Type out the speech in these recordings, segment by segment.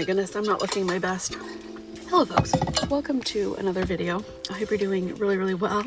my goodness, I'm not looking my best. Hello folks, welcome to another video. I hope you're doing really well.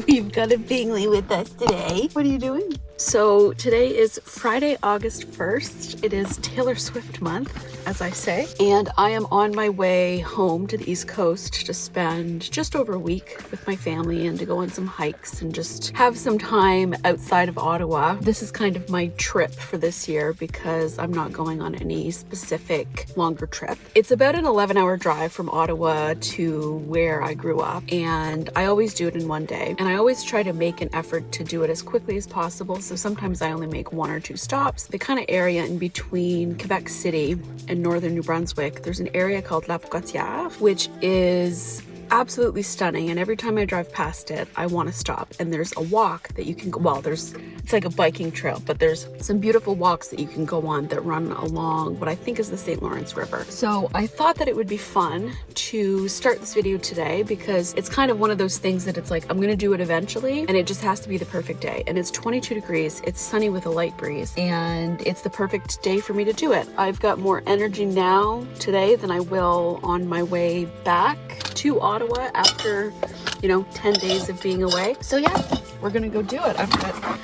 We've got a Bingley with us today. What are you doing? So today is Friday, August 1st. It is Taylor Swift month, as I say, and I am on my way home to the East Coast to spend just over a week with my family and to go on some hikes and just have some time outside of Ottawa. This is kind of my trip for this year because I'm not going on any specific longer trip. It's about an 11-hour drive from Ottawa to where I grew up, and I always do it in one day, and I always try to make an effort to do it as quickly as possible. So sometimes I only make 1 or 2 stops. The kind of area in between Quebec City and northern New Brunswick, there's an area called La Kaitehh, which is absolutely stunning, and every time I drive past it I want to stop. And there's a walk that you can go, well, it's like a biking trail, but there's some beautiful walks that you can go on that run along what I think is the St. Lawrence River. So I thought that it would be fun to start this video today because it's kind of one of those things that it's like I'm gonna do it eventually, and it just has to be the perfect day. And it's 22 degrees, it's sunny with a light breeze, and it's the perfect day for me to do it. I've got more energy now today than I will on my way back to Ottawa after, 10 days of being away. So yeah, we're gonna go do it. I've got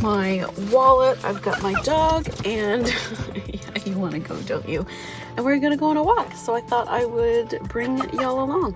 my wallet, I've got my dog, and yeah, you wanna go, don't you? And we're gonna go on a walk. So I thought I would bring y'all along.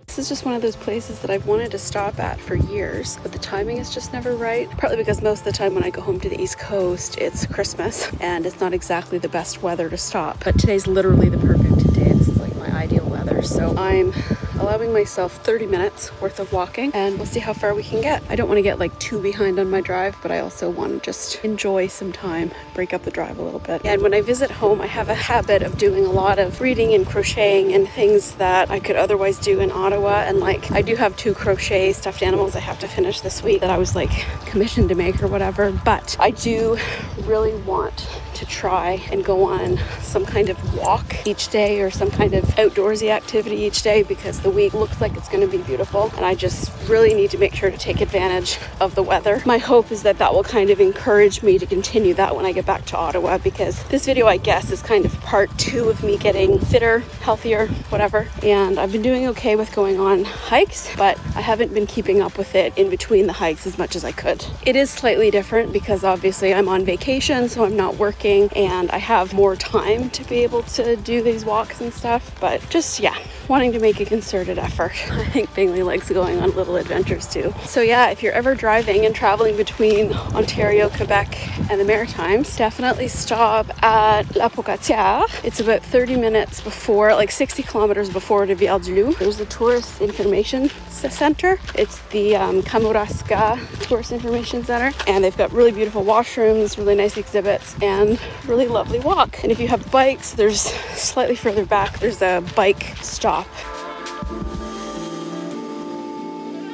This is just one of those places that I've wanted to stop at for years, but the timing is just never right. Partly because most of the time when I go home to the East Coast, it's Christmas and it's not exactly the best weather to stop. But today's literally the perfect day. This is like my ideal weather. So I'm allowing myself 30 minutes worth of walking, and we'll see how far we can get. I don't want to get like too behind on my drive, but I also want to just enjoy some time, break up the drive a little bit. And when I visit home, I have a habit of doing a lot of reading and crocheting and things that I could otherwise do in Ottawa. And like, I do have 2 crochet stuffed animals I have to finish this week that I was like commissioned to make or whatever, but I do really want to try and go on some kind of walk each day or some kind of outdoorsy activity each day because the week looks like it's going to be beautiful, and I just really need to make sure to take advantage of the weather. My hope is that that will kind of encourage me to continue that when I get back to Ottawa, because this video, I guess, is kind of part 2 of me getting fitter, healthier, whatever. And I've been doing okay with going on hikes, but I haven't been keeping up with it in between the hikes as much as I could. It is slightly different because obviously I'm on vacation, so I'm not working and I have more time to be able to do these walks and stuff, but just, yeah, wanting to make a concerted effort. I think Bingley likes going on little adventures too. So yeah, if you're ever driving and traveling between Ontario, Quebec, and the Maritimes, definitely stop at La Kaitehh. It's about 30 minutes before, like 60 kilometers before Rivière-du-Loup. There's the Tourist Information Center. It's the Kamouraska Tourist Information Center, and they've got really beautiful washrooms, really nice exhibits, and really lovely walk. And if you have bikes, there's slightly further back, there's a bike stop.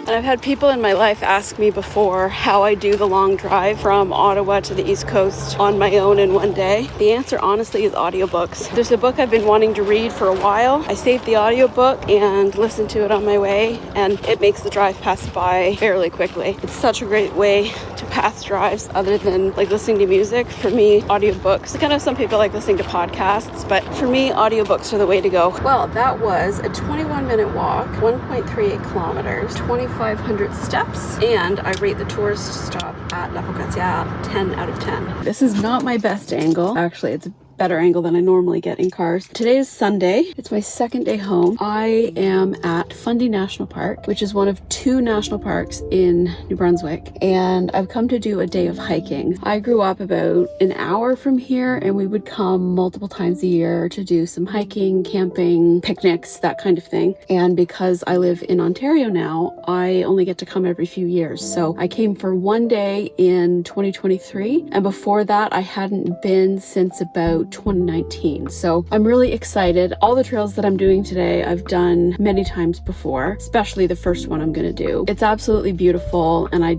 And I've had people in my life ask me before how I do the long drive from Ottawa to the East Coast on my own in one day. The answer, honestly, is audiobooks. There's a book I've been wanting to read for a while. I saved the audiobook and listened to it on my way, and it makes the drive pass by fairly quickly. It's such a great way to pass drives other than like listening to music. For me, audiobooks, I know some people like listening to podcasts, but for me, audiobooks are the way to go. Well, that was a 21-minute walk, 1.38 kilometers, 2,500 steps, and I rate the tourist stop at La Kaitehh 10 out of 10. This is not my best angle. Actually, it's a better angle than I normally get in cars. Today is Sunday. It's my second day home. I am at Fundy National Park, which is one of 2 national parks in New Brunswick, and I've come to do a day of hiking. I grew up about an hour from here, and we would come multiple times a year to do some hiking, camping, picnics, that kind of thing. And because I live in Ontario now, I only get to come every few years. So I came for one day in 2023, and before that I hadn't been since about 2019. So I'm really excited. All the trails that I'm doing today, I've done many times before, especially the first one I'm gonna do. It's absolutely beautiful and I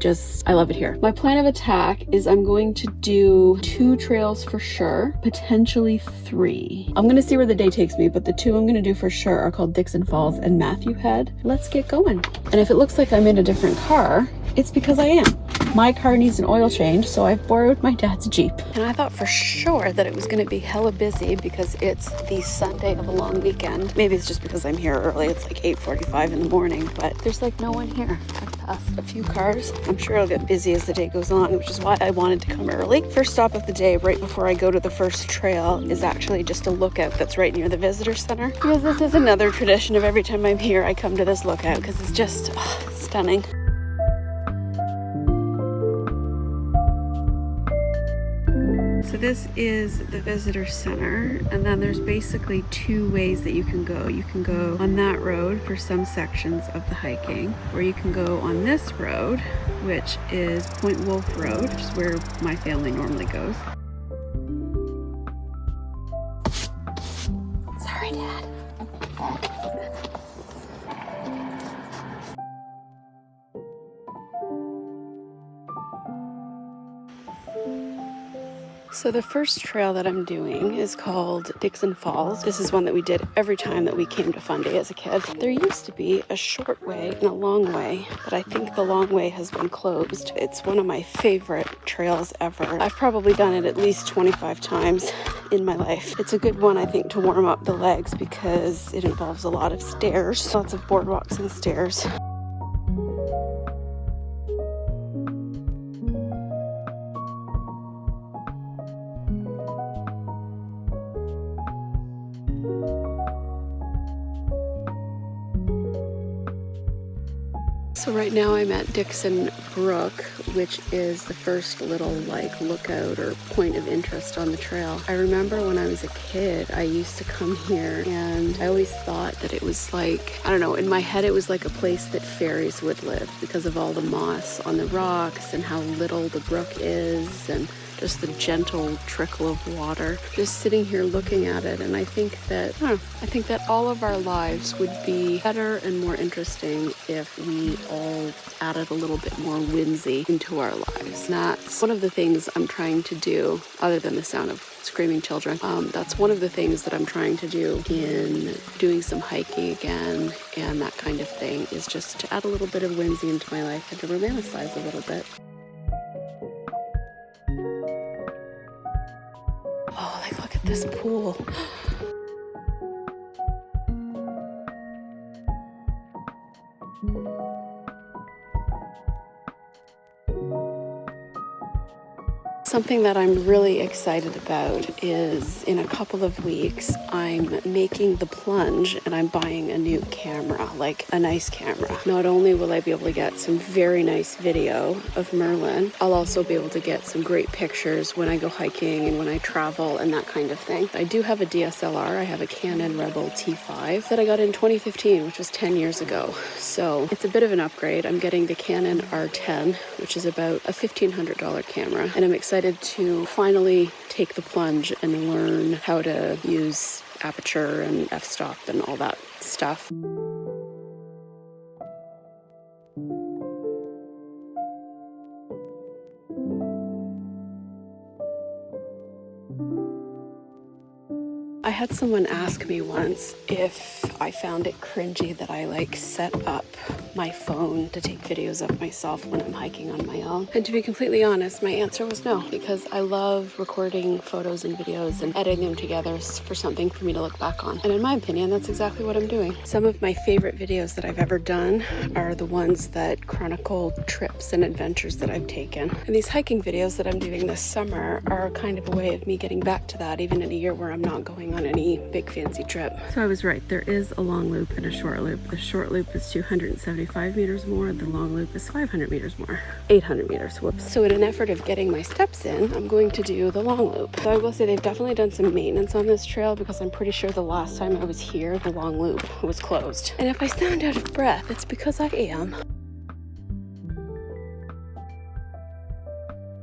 love it here. My plan of attack is I'm going to do 2 trails for sure, potentially 3. I'm gonna see where the day takes me, but the 2 I'm gonna do for sure are called Dixon Falls and Matthew Head. Let's get going. And if it looks like I'm in a different car, it's because I am. My car needs an oil change, so I've borrowed my dad's Jeep. And I thought for sure that it was going to be hella busy because it's the Sunday of a long weekend. Maybe it's just because I'm here early. It's like 8:45 in the morning, but there's like no one here. I've passed a few cars. I'm sure it'll get busy as the day goes on, which is why I wanted to come early. First stop of the day, right before I go to the first trail, is actually just a lookout that's right near the visitor center. Because this is another tradition of every time I'm here, I come to this lookout because it's just stunning. So this is the visitor center, and then there's basically 2 ways that you can go. You can go on that road for some sections of the hiking, or you can go on this road, which is Point Wolf Road, which is where my family normally goes. Sorry, Dad. So the first trail that I'm doing is called Dixon Falls. This is one that we did every time that we came to Fun Day as a kid. There used to be a short way and a long way, but I think the long way has been closed. It's one of my favorite trails ever. I've probably done it at least 25 times in my life. It's a good one, I think, to warm up the legs because it involves a lot of stairs, lots of boardwalks and stairs. So right now I'm at Dixon Brook, which is the first little like lookout or point of interest on the trail. I remember when I was a kid, I used to come here and I always thought that it was like, I don't know, in my head it was like a place that fairies would live because of all the moss on the rocks and how little the brook is and just the gentle trickle of water. Just sitting here looking at it, and I think that all of our lives would be better and more interesting if we all added a little bit more whimsy into our lives. And that's one of the things I'm trying to do, other than the sound of screaming children. That's one of the things that I'm trying to do in doing some hiking again and that kind of thing, is just to add a little bit of whimsy into my life and to romanticize a little bit. Oh, like look at this pool. Something that I'm really excited about is in a couple of weeks, I'm making the plunge and I'm buying a new camera, like a nice camera. Not only will I be able to get some very nice video of Merlin, I'll also be able to get some great pictures when I go hiking and when I travel and that kind of thing. I do have a DSLR. I have a Canon Rebel T5 that I got in 2015, which was 10 years ago. So it's a bit of an upgrade. I'm getting the Canon R10, which is about a $1,500 camera, and I'm excited to finally take the plunge and learn how to use aperture and f-stop and all that stuff. I had someone ask me once if I found it cringy that I like set up my phone to take videos of myself when I'm hiking on my own. And to be completely honest, my answer was no, because I love recording photos and videos and editing them together for something for me to look back on. And in my opinion, that's exactly what I'm doing. Some of my favorite videos that I've ever done are the ones that chronicle trips and adventures that I've taken. And these hiking videos that I'm doing this summer are kind of a way of me getting back to that, even in a year where I'm not going on any big fancy trip. So I was right, there is a long loop and a short loop. The short loop is 275 meters more, the long loop is 500 meters more. 800 meters, whoops. So in an effort of getting my steps in, I'm going to do the long loop. So I will say they've definitely done some maintenance on this trail, because I'm pretty sure the last time I was here, the long loop was closed. And if I sound out of breath, it's because I am.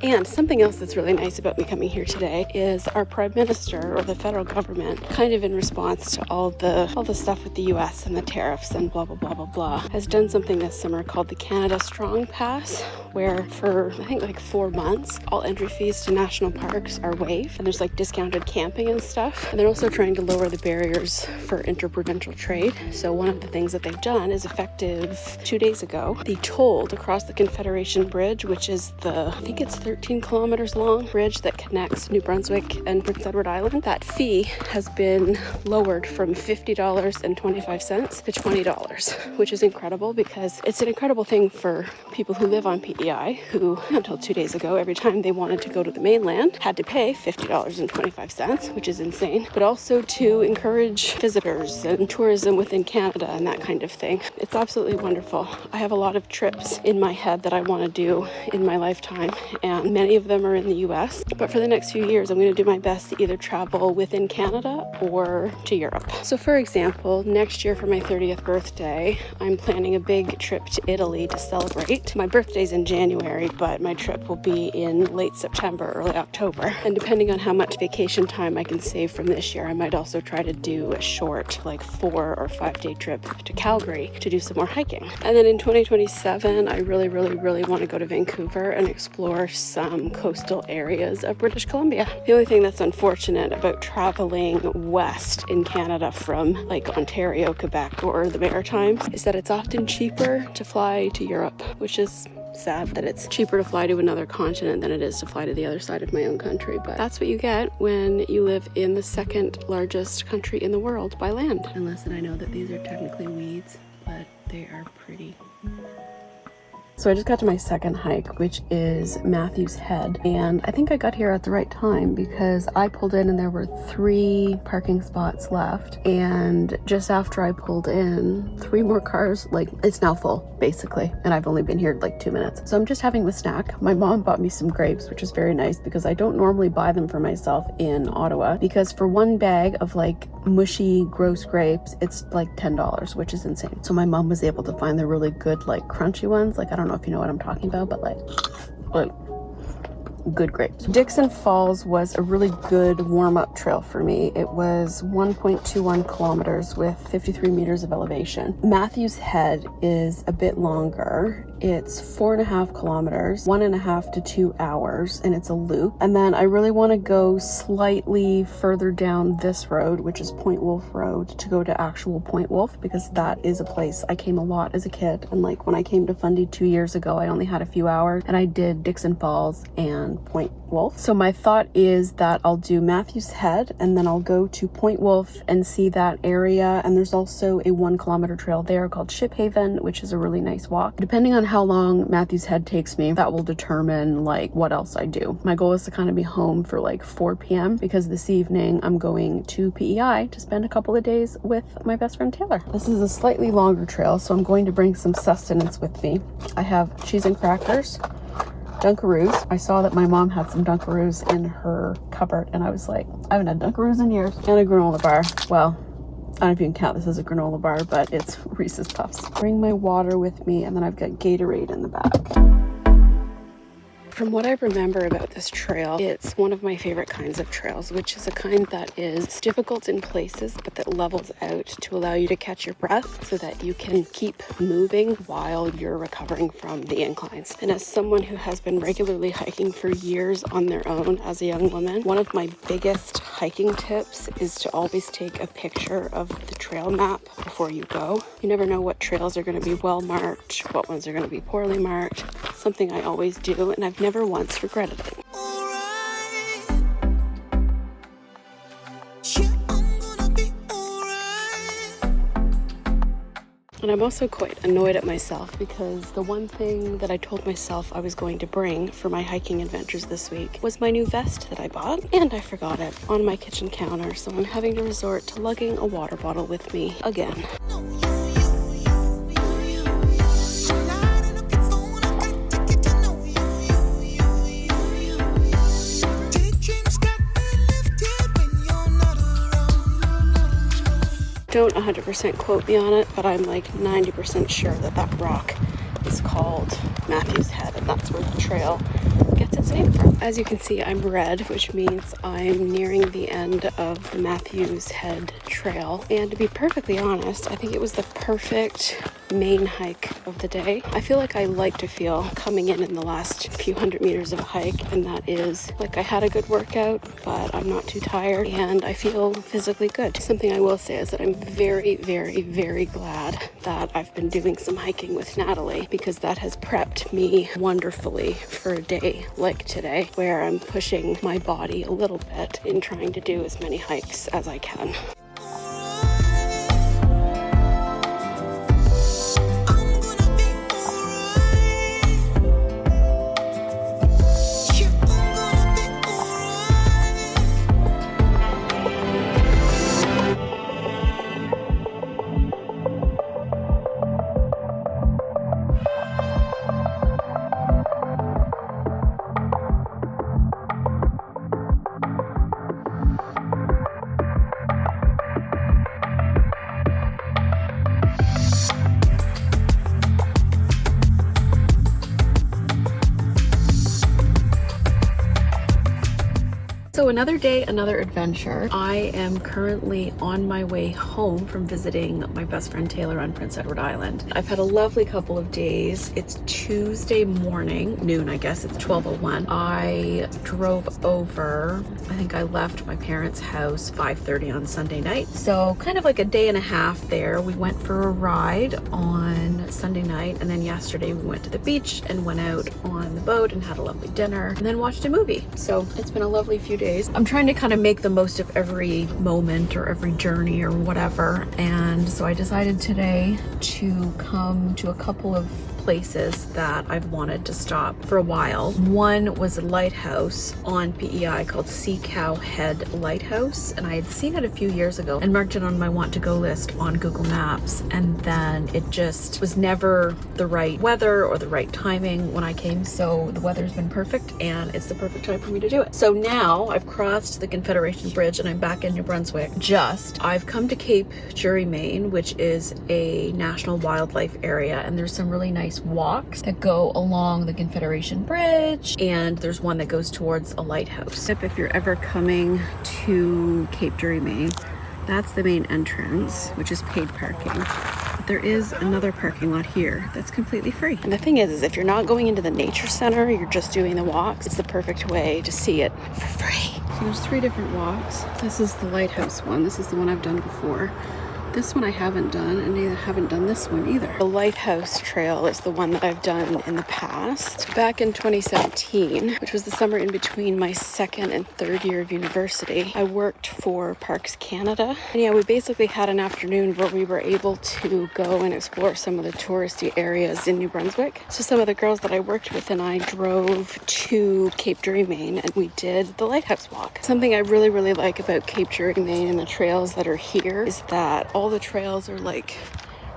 And something else that's really nice about me coming here today is our Prime Minister, or the federal government, kind of in response to all the stuff with the US and the tariffs and blah blah blah blah blah, has done something this summer called the Canada Strong Pass, where for I think like 4 months all entry fees to national parks are waived, and there's like discounted camping and stuff. And they're also trying to lower the barriers for interprovincial trade. So one of the things that they've done is, effective 2 days ago, they tolled across the Confederation Bridge, which is I think it's 13 kilometers long bridge that connects New Brunswick and Prince Edward Island. That fee has been lowered from $50.25 to $20, which is incredible, because it's an incredible thing for people who live on PEI, who until 2 days ago, every time they wanted to go to the mainland, had to pay $50.25, which is insane, but also to encourage visitors and tourism within Canada and that kind of thing. It's absolutely wonderful. I have a lot of trips in my head that I want to do in my lifetime, and many of them are in the US, but for the next few years I'm going to do my best to either travel within Canada or to Europe. So for example, next year for my 30th birthday, I'm planning a big trip to Italy to celebrate. My birthday's in January, but my trip will be in late September, early October. And depending on how much vacation time I can save from this year, I might also try to do a short, like 4 or 5 day trip to Calgary to do some more hiking. And then in 2027, I really want to go to Vancouver and explore some coastal areas of British Columbia. The only thing that's unfortunate about traveling west in Canada from like Ontario, Quebec, or the Maritimes is that it's often cheaper to fly to Europe, which is sad that it's cheaper to fly to another continent than it is to fly to the other side of my own country. But that's what you get when you live in the second largest country in the world by land. And listen, I know that these are technically weeds, but they are pretty. So I just got to my second hike, which is Matthew's Head, and I think I got here at the right time because I pulled in and there were 3 parking spots left, and just after I pulled in, 3 more cars, like it's now full basically, and I've only been here like 2 minutes. So I'm just having a snack. My mom bought me some grapes, which is very nice because I don't normally buy them for myself in Ottawa, because for 1 bag of like mushy gross grapes it's like $10, which is insane. So my mom was able to find the really good like crunchy ones, like I don't know if you know what I'm talking about, but like good grapes. Dixon Falls was a really good warm-up trail for me. It was 1.21 kilometers with 53 meters of elevation. Matthew's Head is a bit longer. It's 4.5 kilometers, 1.5 to 2 hours, and it's a loop. And then I really want to go slightly further down this road, which is Point Wolf Road, to go to actual Point Wolf, because that is a place I came a lot as a kid. And like when I came to Fundy 2 years ago, I only had a few hours, and I did Dixon Falls and Point Wolf. So my thought is that I'll do Matthew's Head, and then I'll go to Point Wolf and see that area. And there's also a 1 kilometer trail there called Ship Haven, which is a really nice walk. Depending on how long Matthew's Head takes me, that will determine like what else I do. My goal is to kind of be home for like 4 p.m. because this evening I'm going to PEI to spend a couple of days with my best friend Taylor. This is a slightly longer trail, so I'm going to bring some sustenance with me. I have cheese and crackers, Dunkaroos. I saw that my mom had some Dunkaroos in her cupboard, and I was like, I haven't had Dunkaroos in years. And a granola bar. Well, I don't know if you can count this as a granola bar, but it's Reese's Puffs. Bring my water with me, and then I've got Gatorade in the back. From what I remember about this trail, it's one of my favorite kinds of trails, which is a kind that is difficult in places, but that levels out to allow you to catch your breath so that you can keep moving while you're recovering from the inclines. And as someone who has been regularly hiking for years on their own as a young woman, one of my biggest hiking tips is to always take a picture of the trail map before you go. You never know what trails are going to be well marked, what ones are going to be poorly marked. It's something I always do, and I've never once regretted it. And I'm also quite annoyed at myself because the one thing that I told myself I was going to bring for my hiking adventures this week was my new vest that I bought, and I forgot it on my kitchen counter, so I'm having to resort to lugging a water bottle with me again. Don't 100% quote me on it, but I'm like 90% sure that that rock is called Matthew's Head, and that's where the trail gets gets its name from. As you can see, I'm red, which means I'm nearing the end of the Matthews Head Trail. And to be perfectly honest, I think it was the perfect main hike of the day. I feel like I like to feel coming in the last few hundred meters of a hike, and that is like I had a good workout, but I'm not too tired and I feel physically good. Something I will say is that I'm very, very, very glad that I've been doing some hiking with Natalie, because that has prepped me wonderfully for a day like today, where I'm pushing my body a little bit in trying to do as many hikes as I can. So another day, another adventure. I am currently on my way home from visiting my best friend Taylor on Prince Edward Island. I've had a lovely couple of days. It's Tuesday morning, noon I guess, it's 12:01. I drove over, I think I left my parents' house 5:30 on Sunday night. So kind of like a day and a half there. We went for a ride on Sunday night, and then yesterday we went to the beach and went out on the boat and had a lovely dinner and then watched a movie. So it's been a lovely few days. I'm trying to kind of make the most of every moment or every journey or whatever, and so I decided today to come to a couple of places that I've wanted to stop for a while. One was a lighthouse on PEI called Sea Cow Head Lighthouse, and I had seen it a few years ago and marked it on my want to go list on Google Maps, and then it just was never the right weather or the right timing when I came. So the weather's been perfect and it's the perfect time for me to do it. So now I've crossed the Confederation Bridge and I'm back in New Brunswick. I've come to Cape Jury, Maine, which is a national wildlife area, and there's some really nice walks that go along the Confederation Bridge, and there's one that goes towards a lighthouse. If you're ever coming to Cape Jury, Maine, that's the main entrance, which is paid parking. But there is another parking lot here that's completely free. And the thing is if you're not going into the nature center, you're just doing the walks, it's the perfect way to see it for free. So there's 3 different walks. This is the lighthouse one. This is the one I've done before. This one I haven't done, and I haven't done this one either. The Lighthouse Trail is the one that I've done in the past. Back in 2017, which was the summer in between my 2nd and 3rd year of university, I worked for Parks Canada. And yeah, we basically had an afternoon where we were able to go and explore some of the touristy areas in New Brunswick. So some of the girls that I worked with and I drove to Cape Jury, Maine, and we did the Lighthouse Walk. Something I really, really like about Cape Jury, Maine and the trails that are here is that all the trails are like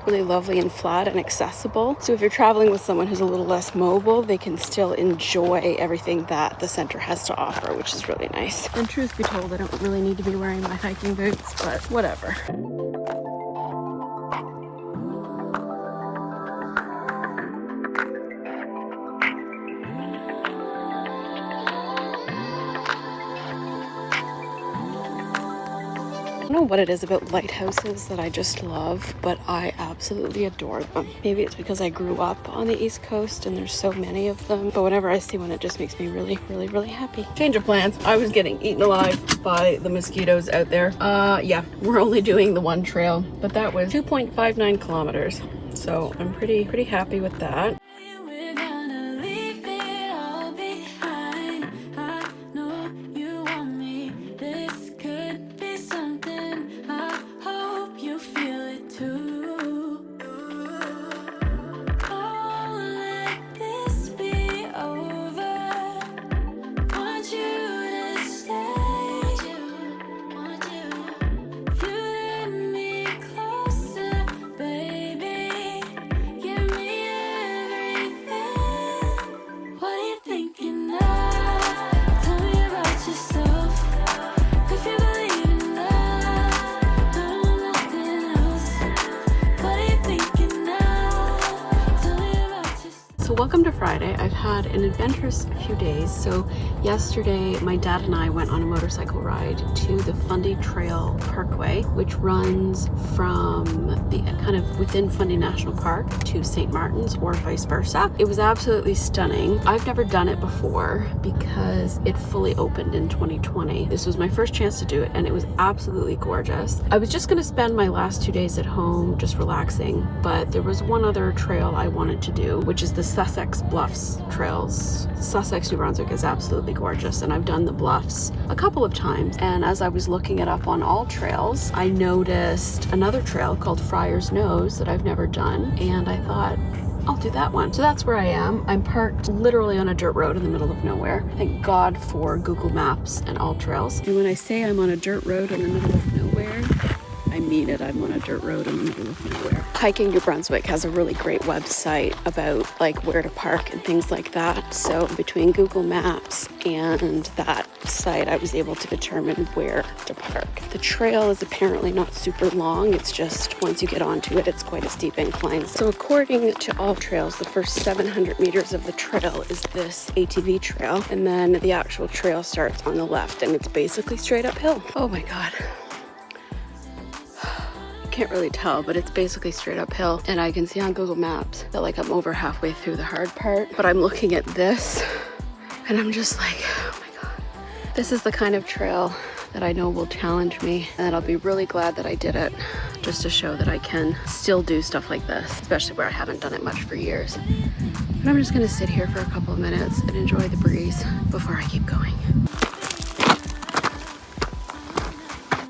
really lovely and flat and accessible. So if you're traveling with someone who's a little less mobile, they can still enjoy everything that the center has to offer, which is really nice. And truth be told, I don't really need to be wearing my hiking boots, but whatever. I don't know what it is about lighthouses that I just love, but I absolutely adore them. Maybe it's because I grew up on the East Coast and there's so many of them, but whenever I see one, it just makes me really, really, really happy. Change of plans. I was getting eaten alive by the mosquitoes out there. Yeah, we're only doing the one trail, but that was 2.59 kilometers. So I'm pretty happy with that. Welcome to Friday. I've had an adventurous few days. So yesterday my dad and I went on a motorcycle ride to the Fundy Trail Parkway, which runs from the kind of within Fundy National Park to St. Martin's or vice versa. It was absolutely stunning. I've never done it before because it fully opened in 2020. This was my first chance to do it and it was absolutely gorgeous. I was just going to spend my last 2 days at home just relaxing, but there was one other trail I wanted to do, which is the Sussex Bluffs trails. Sussex, New Brunswick is absolutely gorgeous, and I've done the bluffs a couple of times. And as I was looking it up on all trails, I noticed another trail called Friar's Nose that I've never done, and I thought, I'll do that one. So that's where I am. I'm parked literally on a dirt road in the middle of nowhere. Thank God for Google Maps and all trails. And when I say I'm on a dirt road in the middle of nowhere, I mean it. I'm on a dirt road in the middle of nowhere. Hiking New Brunswick has a really great website about like where to park and things like that. So between Google Maps and that site, I was able to determine where to park. The trail is apparently not super long. It's just once you get onto it, it's quite a steep incline. So according to all trails, the first 700 meters of the trail is this ATV trail. And then the actual trail starts on the left and it's basically straight uphill. Oh my God. Can't really tell, but it's basically straight uphill, and I can see on Google Maps that like I'm over halfway through the hard part, but I'm looking at this and I'm just like, oh my God, this is the kind of trail that I know will challenge me, and I'll be really glad that I did it just to show that I can still do stuff like this, especially where I haven't done it much for years. And I'm just gonna sit here for a couple of minutes and enjoy the breeze before I keep going.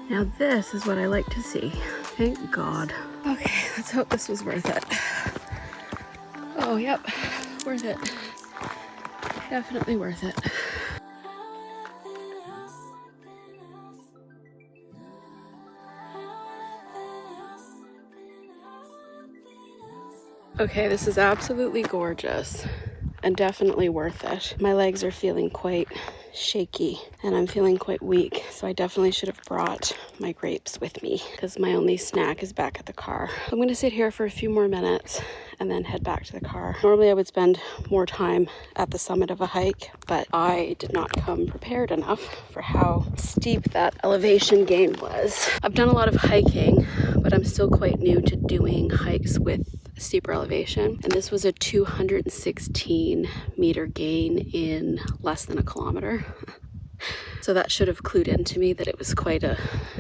Now this is what I like to see. Thank God. Okay, let's hope this was worth it. Oh, yep, worth it. Definitely worth it. Okay, this is absolutely gorgeous and definitely worth it. My legs are feeling quite shaky and I'm feeling quite weak, so I definitely should have brought my grapes with me because my only snack is back at the car. I'm going to sit here for a few more minutes and then head back to the car. Normally I would spend more time at the summit of a hike, but I did not come prepared enough for how steep that elevation gain was. I've done a lot of hiking, but I'm still quite new to doing hikes with steeper elevation, and this was a 216 meter gain in less than a kilometer. So that should have clued into me that it was quite a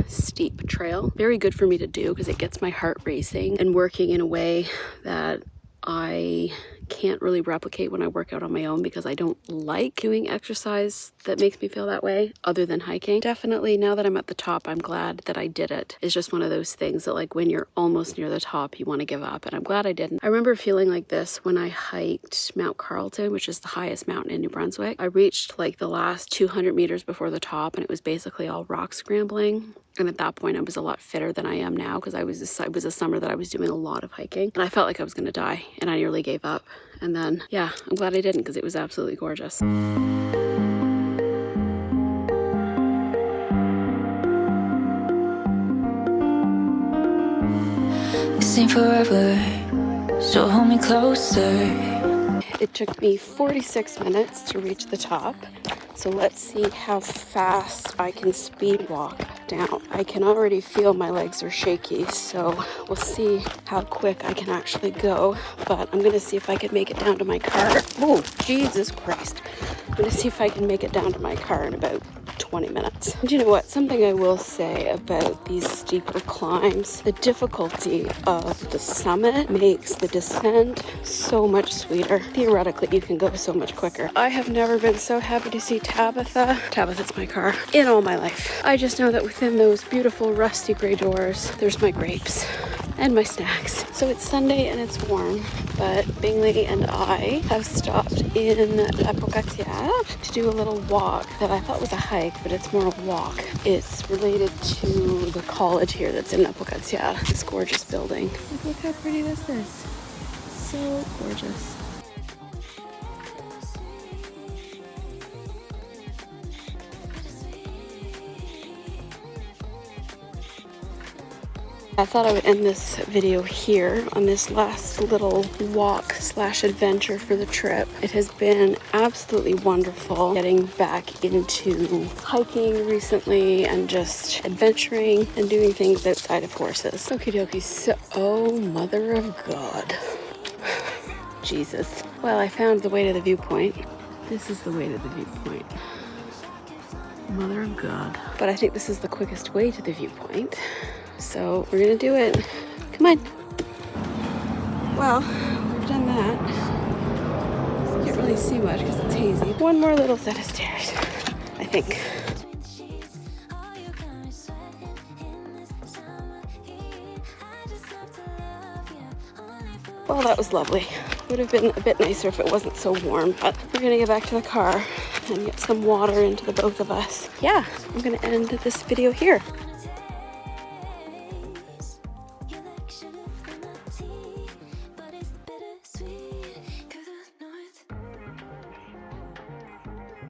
steep trail. Very good for me to do because it gets my heart racing and working in a way that I can't really replicate when I work out on my own because I don't like doing exercise that makes me feel that way other than hiking. Definitely now that I'm at the top, I'm glad that I did it. It's just one of those things that like when you're almost near the top, you want to give up, and I'm glad I didn't. I remember feeling like this when I hiked Mount Carlton, which is the highest mountain in New Brunswick. I reached like the last 200 meters before the top and it was basically all rock scrambling. And at that point, I was a lot fitter than I am now because it was a summer that I was doing a lot of hiking. And I felt like I was going to die and I nearly gave up. And then, yeah, I'm glad I didn't because it was absolutely gorgeous. This ain't forever, so hold me closer. It took me 46 minutes to reach the top. So let's see how fast I can speed walk down. I can already feel my legs are shaky, so we'll see how quick I can actually go. But I'm gonna see if I can make it down to my car. Oh, Jesus Christ. I'm gonna see if I can make it down to my car in about 20 minutes. And you know what? Something I will say about these steeper climbs, the difficulty of the summit makes the descent so much sweeter. Theoretically, you can go so much quicker. I have never been so happy to see Tabitha's my car, in all my life. I just know that within those beautiful rusty gray doors, there's my grapes and my snacks. So it's Sunday and it's warm, but Bingley and I have stopped in La Pocatière to do a little walk that I thought was a hike, but it's more a walk. It's related to the college here that's in La Pocatière, this gorgeous building. Like, look how pretty this is. So gorgeous. I thought I would end this video here on this last little walk slash adventure for the trip. It has been absolutely wonderful getting back into hiking recently and just adventuring and doing things outside of horses. Okie dokie, so, oh mother of God. Jesus. Well, I found the way to the viewpoint. This is the way to the viewpoint. Mother of God. But I think this is the quickest way to the viewpoint. So we're gonna do it. Come on. Well, we've done that. Can't really see much because it's hazy. One more little set of stairs, I think. Well, that was lovely. Would have been a bit nicer if it wasn't so warm, but we're gonna get back to the car and get some water into the both of us. Yeah, I'm gonna end this video here.